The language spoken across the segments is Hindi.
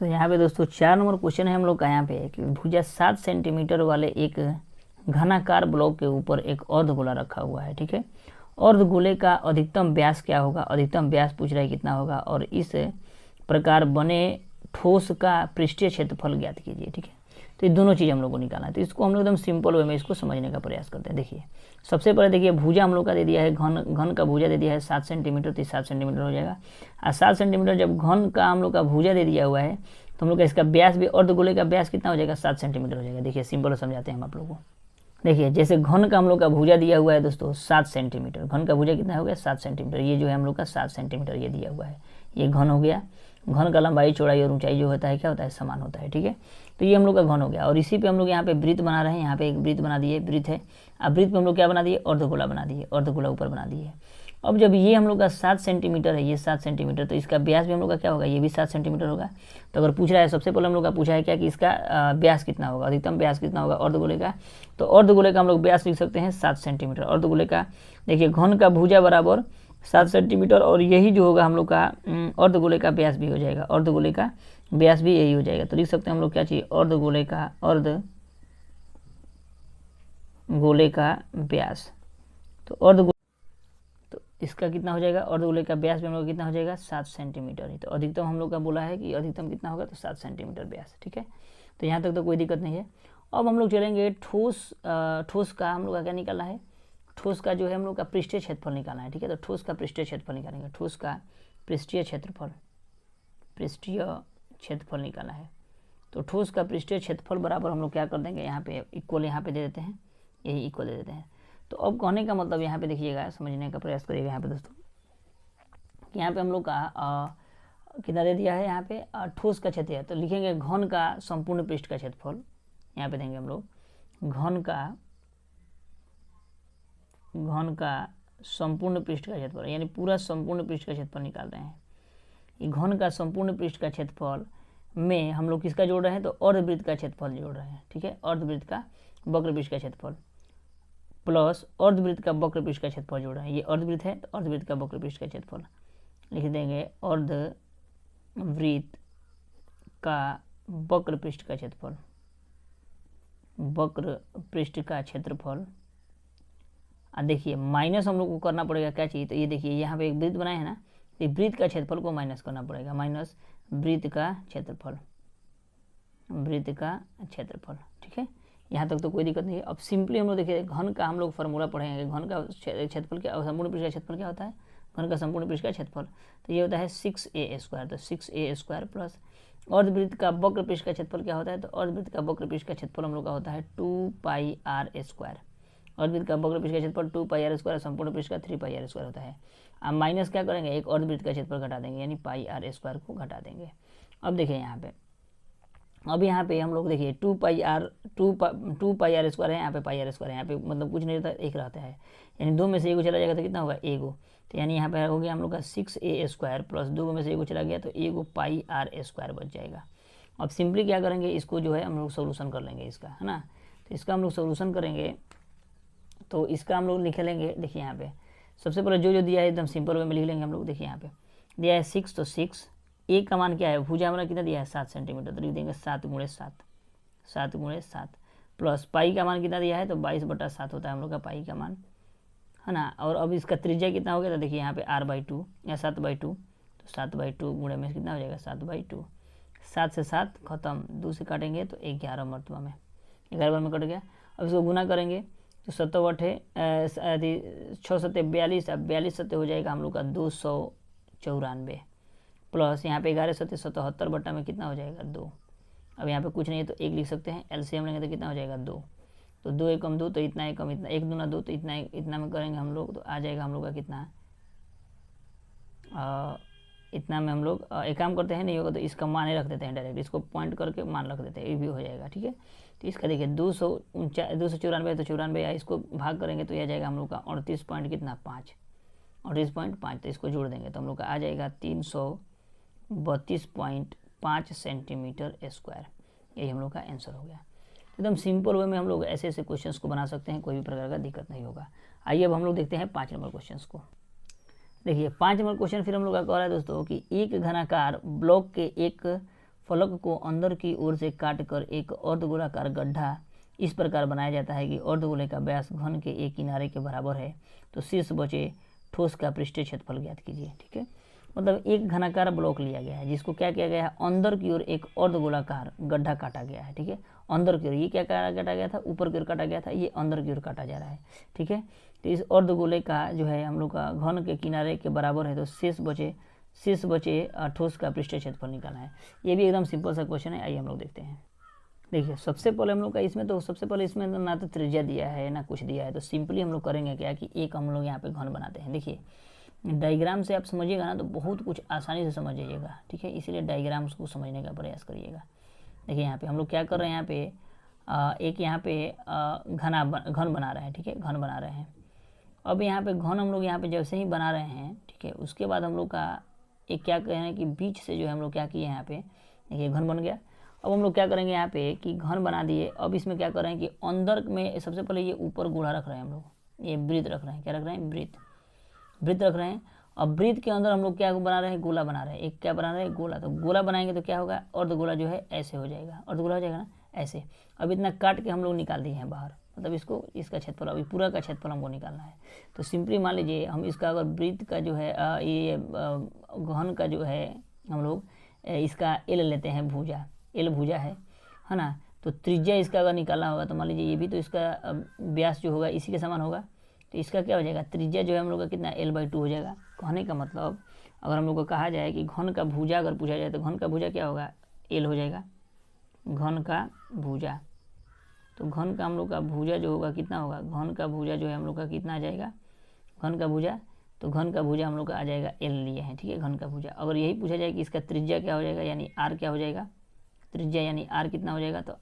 तो यहाँ पे दोस्तों 4 नंबर क्वेश्चन है हम लोग का यहाँ पे कि भुजा 7 सेंटीमीटर वाले एक घनाकार ब्लॉक के ऊपर एक अर्धगोला रखा हुआ है। ठीक है, अर्धगोले का अधिकतम व्यास क्या होगा, अधिकतम व्यास पूछ रहा है कितना होगा, और इस प्रकार बने ठोस का पृष्ठीय क्षेत्रफल ज्ञात कीजिए। ठीक है, तो ये दोनों चीज़ हम लोग को निकालना है। तो इसको हम लोग एकदम सिंपल वे में इसको समझने का प्रयास करते हैं। देखिए सबसे पहले देखिए भुजा हम लोग का दे दिया है, घन का भुजा दे दिया है 7 सेंटीमीटर, तो 7 सेंटीमीटर हो जाएगा। और 7 सेंटीमीटर जब घन का हम लोग का भुजा दे दिया हुआ है तो हम लोग का इसका व्यास भी, अर्धगोले का व्यास कितना हो जाएगा, 7 सेंटीमीटर हो जाएगा। देखिए सिंपल समझाते हैं हम आप लोगों को। देखिए जैसे घन का हम लोग का भुजा दिया हुआ है दोस्तों 7 सेंटीमीटर, घन का भुजा कितना हो गया 7 सेंटीमीटर, ये जो है हम लोग का 7 सेंटीमीटर ये दिया हुआ है, ये घन हो गया। घन का लंबाई चौड़ाई और ऊंचाई जो होता है क्या होता है, समान होता है। ठीक है, तो ये हम लोग का घन हो गया। और इसी पे हम लोग यहाँ पे वृत्त बना रहे हैं, यहाँ पे एक वृत्त बना दिए, वृत्त है। अब वृत्त पे हम लोग क्या बना दिए, अर्धगोला बना दिए, अर्धगोला ऊपर बना दिए। अब जब ये हम लोग का 7 सेंटीमीटर है, ये 7 सेंटीमीटर, तो इसका व्यास भी हम लोग का क्या होगा, ये भी 7 सेंटीमीटर होगा। तो अगर पूछ रहा है, सबसे पहले हम लोग का पूछा है क्या कि इसका व्यास कितना होगा, अधिकतम व्यास कितना होगा अर्धगोले का, तो अर्धगोले का हम लोग व्यास लिख सकते हैं 7 सेंटीमीटर। अर्धगोले का देखिए घन का भुजा बराबर 7 सेंटीमीटर, और यही जो होगा हम लोग का अर्धगोले का व्यास भी हो जाएगा, अर्धगोले का व्यास भी यही हो जाएगा। तो लिख सकते हैं हम लोग क्या चाहिए, अर्धगोले का व्यास। तो अर्धगोले, तो इसका कितना हो जाएगा, अर्धगोले का व्यास भी हम लोग कितना हो जाएगा 7 सेंटीमीटर ही। तो अधिकतम हम लोग का बोला है कि अधिकतम कितना होगा, तो 7 सेंटीमीटर व्यास। ठीक है, तो यहाँ तक तो कोई दिक्कत नहीं है। अब हम लोग चलेंगे ठोस का हम लोग का क्या निकालना है, ठोस का जो है हम लोग का पृष्ठीय क्षेत्रफल निकालना है। ठीक है, तो ठोस का पृष्ठीय क्षेत्रफल निकालेंगे, ठोस का पृष्ठीय क्षेत्रफल निकालना है। तो ठोस का पृष्ठीय क्षेत्रफल बराबर हम लोग क्या कर देंगे, यहाँ पे इक्वल यहाँ पे दे देते हैं, यही इक्वल दे देते हैं। तो अब कहने का मतलब यहाँ पे देखिएगा, समझने का प्रयास करिएगा यहाँ पे दोस्तों, कि यहाँ पे हम लोग का कितना दे दिया है, यहाँ पे ठोस का क्षेत्र है, तो लिखेंगे घन का संपूर्ण पृष्ठ का क्षेत्रफल, यहाँ पे देंगे हम लोग घन का संपूर्ण पृष्ठ का क्षेत्रफल, यानी पूरा संपूर्ण पृष्ठ का क्षेत्रफल निकाल रहे हैं। ये घन का संपूर्ण पृष्ठ का क्षेत्रफल में हम लोग किसका जोड़ रहे हैं, तो अर्धवृत्त का क्षेत्रफल जोड़ रहे हैं। ठीक है, अर्धवृत्त का वक्र पृष्ठ का क्षेत्रफल प्लस अर्धवृत्त का वक्र पृष्ठ का क्षेत्रफल जोड़ रहे हैं। ये अर्धवृत्त है, तो अर्धवृत्त का वक्र पृष्ठ का क्षेत्रफल लिख देंगे, अर्धवृत्त का वक्र पृष्ठ का क्षेत्रफल, वक्र पृष्ठ का क्षेत्रफल। देखिए माइनस हम लोग को करना पड़ेगा क्या चाहिए, तो ये देखिए यहाँ पे एक वृत्त बनाए हैं ना, तो वृत्त का क्षेत्रफल को माइनस करना पड़ेगा, माइनस वृत्त का क्षेत्रफल, ठीक है, यहाँ तक तो कोई दिक्कत नहीं है। अब सिंपली हम लोग देखिए घन का हम लोग फार्मूला पढ़ेंगे, घन का क्षेत्रफल क्या, संपूर्ण पृष्ठ का क्षेत्रफल क्या होता है, घन का संपूर्ण पृष्ठ का क्षेत्रफल, तो ये होता है 6a²। तो 6a² प्लस अर्धवृत्त का वक्र पृष्ठ का क्षेत्रफल क्या होता है, तो अर्धवृत्त का वक्र पृष्ठ का क्षेत्रफल हम लोग का होता है 2πr²। अर्धवृत्त का वक्र पृष्ठ का क्षेत्रफल 2πr², संपूर्ण पृष्ठ का 3πr² होता है। अब माइनस क्या करेंगे, एक अर्धवृत्त का क्षेत्रफल घटा देंगे, यानी πr² को घटा देंगे। अब देखिए यहाँ पे, अब यहाँ पे हम लोग देखिए 2πr² है, यहाँ पे πr² है, यहाँ पे मतलब कुछ नहीं रहता, एक रहता है, यानी 2 में से एगो चला जाएगा तो कितना होगा, एगो, तो यानी यहाँ पे हो गया हम लोग का 6a² प्लस 2 में से एगो चला गया तो एगो πr² बच जाएगा। अब सिंपली क्या करेंगे, इसको जो है हम लोग सोल्यूशन कर लेंगे इसका, है ना। तो इसका हम लोग सोल्यूशन करेंगे, तो इसका हम लोग लिख लेंगे। देखिए यहाँ पे सबसे पहले जो दिया है एकदम सिंपल वे में लिख लेंगे हम लोग। देखिए यहाँ पे दिया है 6, तो 6 एक का मान क्या है, भुजा हमारा कितना दिया है 7 सेंटीमीटर, तो लिख देंगे 7 × 7 प्लस पाई का मान कितना दिया है, तो 22/7 होता है हम लोग का पाई का मान, है ना। और अब इसका त्रिज्या कितना हो गया, तो देखिए यहाँ पे r/2 या 7/2, तो 7/2 गुणे में कितना हो जाएगा 7/2, 7 से 7 खत्म, 2 से काटेंगे तो 11 मरतबा में 11 बार में कट गया। अब इसको गुना करेंगे तो 7/8 6 7 42, अब 42 7 हो जाएगा हम लोग का 294 प्लस यहाँ पे 11 7 77 बट्टा में कितना हो जाएगा 2। अब यहाँ पे कुछ नहीं है तो 1 लिख सकते हैं, एलसीएम लेंगे तो कितना हो जाएगा 2, तो 2 एकम 2, तो इतना एकम इतना, 1 दूना 2, तो इतना में करेंगे हम लोग, तो आ जाएगा हम लोग का कितना, इतना में हम लोग एक काम करते हैं, नहीं होगा तो इसका मान ही रख देते हैं, डायरेक्ट इसको पॉइंट करके मान रख देते हैं, ये भी हो जाएगा। ठीक है, तो इसका देखिए 294 तो 94 या इसको भाग करेंगे तो यह जाएगा हम लोग का 38.5, तो इसको जोड़ देंगे तो हम लोग का आ जाएगा 332.5 सेंटीमीटर स्क्वायर। यही हम लोग का आंसर हो गया। एकदम सिंपल वे में हम लोग ऐसे ऐसे क्वेश्चंस को बना सकते हैं, कोई भी प्रकार का दिक्कत नहीं होगा। आइए अब हम लोग देखते हैं 5 नंबर क्वेश्चन को। देखिए 5 नंबर क्वेश्चन फिर हम लोग का कह रहा है दोस्तों कि एक घनाकार ब्लॉक के एक फलक को अंदर की ओर से काटकर एक अर्धगोलाकार गड्ढा इस प्रकार बनाया जाता है कि अर्धगोले का व्यास घन के एक किनारे के बराबर है, तो शेष बचे ठोस का पृष्ठीय क्षेत्रफल ज्ञात कीजिए। ठीक है, मतलब एक घनाकार ब्लॉक लिया गया है जिसको क्या किया गया है, अंदर की ओर एक अर्धगोलाकार गड्ढा काटा गया है। ठीक है, अंदर की ओर, ये क्या काटा गया था, ऊपर की ओर काटा गया था, ये अंदर की ओर काटा जा रहा है। ठीक है, तो इस अर्धगोले का जो है हम लोग का घन के किनारे के बराबर है, तो शेष बचे ठोस का पृष्ठीय क्षेत्रफल निकालना है। ये भी एकदम सिंपल सा क्वेश्चन है, आइए हम लोग देखते हैं। देखिए सबसे पहले हम लोग का इसमें ना तो त्रिज्या दिया है ना कुछ दिया है, तो सिंपली हम लोग करेंगे क्या कि एक हम लोग यहाँ पे घन बनाते हैं। देखिए डायग्राम से आप समझिएगा ना तो बहुत कुछ आसानी से समझ जाइएगा। ठीक है, इसीलिए डायग्राम्स को समझने का प्रयास करिएगा। देखिए यहाँ पे हम लोग क्या कर रहे हैं, यहाँ पे एक यहाँ पे घन बना रहे हैं। ठीक है, घन बना रहे हैं। अब यहाँ पे घन हम लोग यहाँ पे जैसे ही बना रहे हैं, ठीक है, उसके बाद हम लोग का एक क्या कह रहे हैं कि बीच से जो है हम लोग क्या किए यहाँ पे, देखिए घन बन गया। अब हम लोग क्या करेंगे यहाँ पे कि घन बना दिए, अब इसमें क्या कर रहे हैं कि अंदर में सबसे पहले ये ऊपर गोला रख रहे हैं हम लोग, ये वृत्त रख रहे हैं। क्या रख रहे हैं, वृत्त रख रहे हैं। अब वृत्त के अंदर हम लोग क्या बना रहे हैं, गोला बना रहे हैं। एक क्या बना रहे हैं, गोला। तो गोला बनाएंगे तो क्या होगा, अर्धगोला जो है ऐसे हो जाएगा, अर्धगोला हो जाएगा ना ऐसे। अब इतना काट के हम लोग निकाल दिए हैं बाहर, मतलब इसका क्षेत्रफल, अभी पूरा का क्षेत्रफल हमको निकालना है। तो सिंपली मान लीजिए हम इसका अगर वृत्त का जो है ये घन का जो है हम लोग इसका एल लेते हैं, एल भुजा है ना। तो त्रिज्या इसका अगर निकालना होगा तो मान लीजिए ये भी तो इसका व्यास जो होगा इसी के समान होगा, तो इसका क्या हो जाएगा, त्रिज्या जो है हम लोग का कितना L/2 हो जाएगा। कहने का मतलब अगर हम लोग को कहा जाए कि घन का भुजा अगर पूछा जाए तो घन का भुजा क्या होगा, L हो जाएगा, घन का भुजा। तो घन का हम लोग का भुजा जो होगा कितना होगा, घन का भुजा जो है हम लोग का कितना आ जाएगा, घन का भुजा। तो घन का भुजा हम लोग का आ जाएगा L लिए हैं। ठीक है, घन का भुजा। अगर यही पूछा जाए कि इसका त्रिज्या क्या हो जाएगा, यानी R क्या हो जाएगा, त्रिज्या यानी R कितना हो जाएगा, तो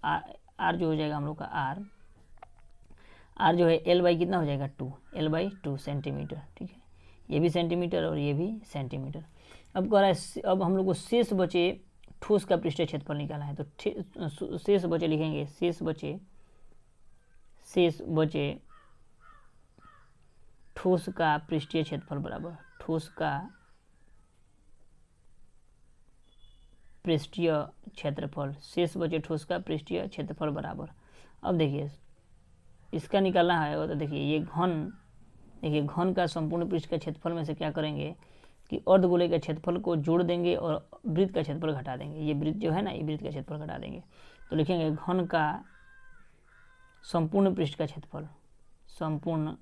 R जो हो जाएगा हम लोग का R जो है L/, कितना हो जाएगा 2, L/2 सेंटीमीटर। ठीक है, ये भी सेंटीमीटर और ये भी सेंटीमीटर। अब कह रहा है अब हम लोग को शेष बचे ठोस का पृष्ठीय क्षेत्रफल निकालना है। तो शेष बचे लिखेंगे, शेष बचे ठोस का पृष्ठीय क्षेत्रफल बराबर ठोस का पृष्ठीय क्षेत्रफल, शेष बचे ठोस का पृष्ठीय क्षेत्रफल बराबर। अब देखिए इसका निकालना है, तो देखिए ये घन का संपूर्ण पृष्ठ का क्षेत्रफल में से क्या करेंगे कि अर्धगोले का क्षेत्रफल को जोड़ देंगे और वृत्त का क्षेत्रफल घटा देंगे। ये वृत्त जो है ना, ये वृत्त का क्षेत्रफल घटा देंगे, तो लिखेंगे घन का संपूर्ण पृष्ठ का क्षेत्रफल, संपूर्ण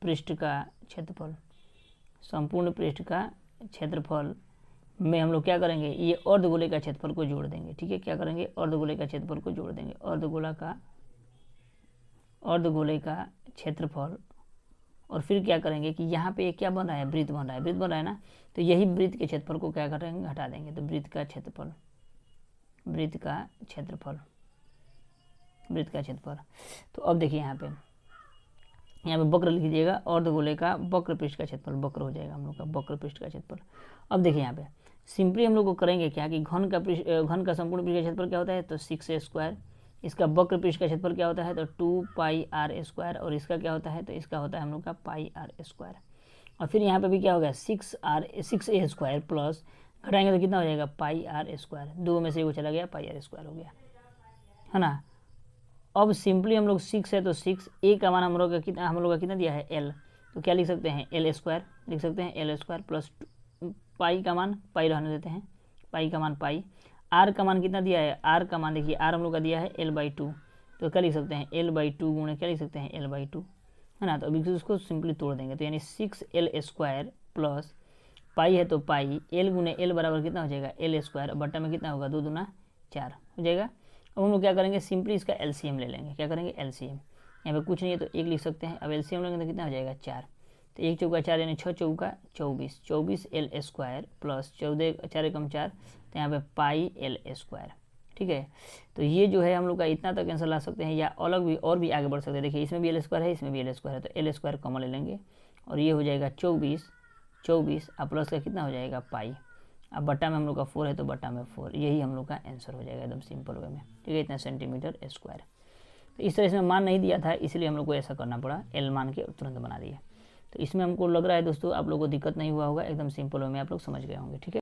पृष्ठ का क्षेत्रफल में हम लोग क्या करेंगे, ये अर्धगोले का क्षेत्रफल को जोड़ देंगे। ठीक है, क्या करेंगे, अर्धगोले का क्षेत्रफल को जोड़ देंगे, अर्धगोले का क्षेत्रफल। और फिर क्या करेंगे कि यहाँ पे क्या बन रहा है, वृत्त बन रहा है ना, तो यही वृत्त के क्षेत्रफल को क्या करेंगे, घटा देंगे। तो वृत्त का क्षेत्रफल। तो अब देखिए यहाँ पे वक्र लिख दीजिएगा, अर्धगोले का वक्र पृष्ठ का क्षेत्रफल, वक्र हो जाएगा हम लोग का वक्र पृष्ठ का क्षेत्रफल। अब देखिए यहाँ पे सिंपली हम लोग को करेंगे क्या कि घन का संपूर्ण पृष्ठ का क्षेत्रफल क्या होता है, तो 6a²। इसका वक्र पृष्ठ का क्षेत्रफल क्या होता है, तो 2πr²। और इसका क्या होता है, तो इसका होता है हम लोग का πr²। और फिर यहाँ पे भी क्या हो गया, 6a² प्लस घटाएंगे तो कितना हो जाएगा, πr²। दो में से वो चला गया, πr² हो गया, है ना। अब सिंपली हम लोग 6 है तो 6 a का मान हम लोग का कितना दिया है, L। तो क्या लिख सकते हैं, L² लिख सकते हैं, L² प्लस पाई का मान, पाई रहने देते हैं, पाई का मान पाई। R का मान कितना दिया है, R का मान देखिए R हम लोग का दिया है L/2। तो क्या लिख सकते हैं, L/2 गुणे क्या लिख सकते हैं, L/2, है ना। तो अभी उसको सिंपली तोड़ देंगे, तो यानी 6L² प्लस पाई है तो पाई, L गुणे L बराबर कितना हो जाएगा, L²। बट्टा में कितना होगा, 2 दूना 4 हो जाएगा। अब हम लोग क्या करेंगे, सिंपली इसका LCM ले लेंगे। क्या करेंगे, LCM। यहाँ पे कुछ नहीं है तो 1 लिख सकते हैं। अब LCM लेंगे तो कितना हो जाएगा, 4। तो 1 चौका 4 यानी 6 चौका 24, 24L² प्लस 14 4 कम 4, तो यहाँ पे πL²। ठीक है, तो ये जो है हम लोग का इतना तक आंसर ला सकते हैं, या अलग भी और भी आगे बढ़ सकते हैं। देखिए इसमें भी L² है, इसमें भी L² है, तो L² कॉमन ले लेंगे और ये हो जाएगा 24 और प्लस का कितना हो जाएगा, पाई। अब बट्टा में हम लोग का 4 है तो बट्टा में 4, यही हम लोग का आंसर हो जाएगा एकदम सिंपल वे में। ठीक है, इतना सेंटीमीटर²। तो इस तरह इसमें मान नहीं दिया था, इसलिए हम लोग को ऐसा करना पड़ा, L मान के तुरंत बना दिया। तो इसमें हमको लग रहा है दोस्तों आप लोगों को दिक्कत नहीं हुआ होगा, एकदम सिंपल वे में आप लोग समझ गए होंगे। ठीक है।